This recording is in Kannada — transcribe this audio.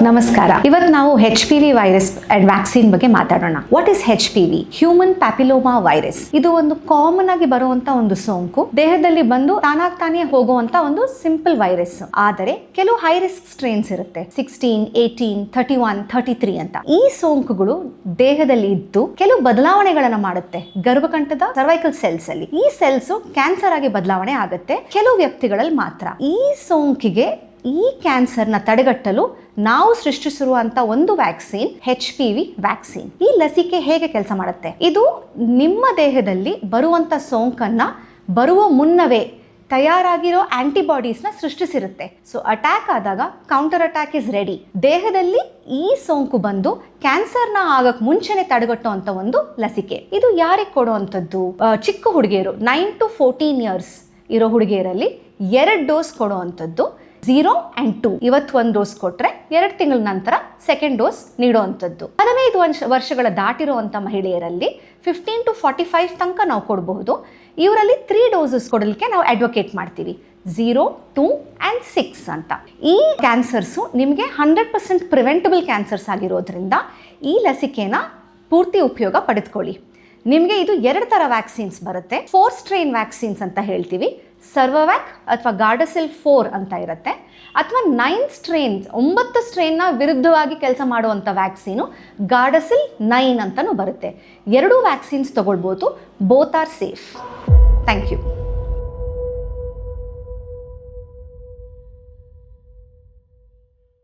ನಮಸ್ಕಾರ. ಇವತ್ತು ನಾವು HPV ವೈರಸ್ ಅಂಡ್ ವ್ಯಾಕ್ಸಿನ್ ಬಗ್ಗೆ ಮಾತಾಡೋಣ. What is HPV? Human papilloma virus. ಇದು ಒಂದು ಕಾಮನ್ ಆಗಿ ಬರುವಂತ ಒಂದು ಸೋಂಕು. ದೇಹದಲ್ಲಿ ಬಂದು ತಾನಾಗ್ತಾನೆ ಹೋಗುವಂತ ಒಂದು ಸಿಂಪಲ್ ವೈರಸ್. ಆದರೆ ಕೆಲವು ಹೈ ರಿಸ್ಕ್ ಸ್ಟ್ರೇನ್ಸ್ ಇರುತ್ತೆ, 16, 18, 31, 33 ಅಂತ. ಈ ಸೋಂಕುಗಳು ದೇಹದಲ್ಲಿ ಇದ್ದು ಕೆಲವು ಬದಲಾವಣೆಗಳನ್ನ ಮಾಡುತ್ತೆ ಗರ್ಭಕಂಠದ ಸರ್ವೈಕಲ್ ಸೆಲ್ಸ್ ಅಲ್ಲಿ. ಈ ಸೆಲ್ಸ್ ಕ್ಯಾನ್ಸರ್ ಆಗಿ ಬದಲಾವಣೆ ಆಗುತ್ತೆ ಕೆಲವು ವ್ಯಕ್ತಿಗಳಲ್ಲಿ ಮಾತ್ರ. ಈ ಸೋಂಕಿಗೆ ಈ ಕ್ಯಾನ್ಸರ್ನ ತಡೆಗಟ್ಟಲು ನಾವು ಸೃಷ್ಟಿಸಿರುವಂತ ಒಂದು ವ್ಯಾಕ್ಸಿನ್ HPV ವ್ಯಾಕ್ಸಿನ್. ಈ ಲಸಿಕೆ ಹೇಗೆ ಕೆಲಸ ಮಾಡುತ್ತೆ? ಇದು ನಿಮ್ಮ ದೇಹದಲ್ಲಿ ಬರುವಂತ ಸೋಂಕನ್ನ ಬರುವ ಮುನ್ನವೇ ತಯಾರಾಗಿರೋ ಆಂಟಿಬಾಡೀಸ್ನ ಸೃಷ್ಟಿಸಿರುತ್ತೆ. ಸೊ ಅಟ್ಯಾಕ್ ಆದಾಗ ಕೌಂಟರ್ ಅಟ್ಯಾಕ್ ಇಸ್ ರೆಡಿ. ದೇಹದಲ್ಲಿ ಈ ಸೋಂಕು ಬಂದು ಕ್ಯಾನ್ಸರ್ನ ಆಗಕ್ ಮುಂಚೆನೆ ತಡೆಗಟ್ಟುವಂತ ಒಂದು ಲಸಿಕೆ. ಇದು ಯಾರಿಗೆ ಕೊಡುವಂಥದ್ದು? ಚಿಕ್ಕ ಹುಡುಗಿಯರು 9 to 14 years ಇರೋ ಹುಡುಗಿಯರಲ್ಲಿ 2 ಡೋಸ್ ಕೊಡುವಂಥದ್ದು. 0 and 2 ಇವತ್ತು 1 ಡೋಸ್ ಕೊಟ್ರೆ 2 ತಿಂಗಳ ನಂತರ ಸೆಕೆಂಡ್ ಡೋಸ್ ನೀಡುವಂಥದ್ದು. 15 ವರ್ಷಗಳ ದಾಟಿರುವಂಥ ಮಹಿಳೆಯರಲ್ಲಿ 15 to 45 ತನಕ ನಾವು ಕೊಡಬಹುದು. ಇವರಲ್ಲಿ 3 ಡೋಸಸ್ ಕೊಡಲಿಕ್ಕೆ ನಾವು ಅಡ್ವೊಕೇಟ್ ಮಾಡ್ತೀವಿ, 0, 2 and 6 ಅಂತ. ಈ ಕ್ಯಾನ್ಸರ್ಸು ನಿಮಗೆ 100% ಪ್ರಿವೆಂಟಬಲ್ ಕ್ಯಾನ್ಸರ್ಸ್ ಆಗಿರೋದ್ರಿಂದ ಈ ಲಸಿಕೆನ ಪೂರ್ತಿ ಉಪಯೋಗ ಪಡೆದುಕೊಳ್ಳಿ. ನಿಮಗೆ ಇದು 2 ಥರ ವ್ಯಾಕ್ಸಿನ್ಸ್ ಬರುತ್ತೆ. 4 ಸ್ಟ್ರೇನ್ ವ್ಯಾಕ್ಸಿನ್ಸ್ ಅಂತ ಹೇಳ್ತೀವಿ. ಸರ್ವವ್ಯಾಕ್ ಅಥವಾ ಗಾರ್ಡಸಿಲ್ 4 ಅಂತ ಇರುತ್ತೆ, ಅಥವಾ 9 ಸ್ಟ್ರೇನ್ಸ್ 9 ಸ್ಟ್ರೇನ್ನ ವಿರುದ್ಧವಾಗಿ ಕೆಲಸ ಮಾಡುವಂಥ ವ್ಯಾಕ್ಸಿನು ಗಾರ್ಡಸಿಲ್ 9 ಅಂತಲೂ ಬರುತ್ತೆ. 2 ವ್ಯಾಕ್ಸಿನ್ಸ್ ತಗೊಳ್ಬೋದು. Both are safe. Thank you.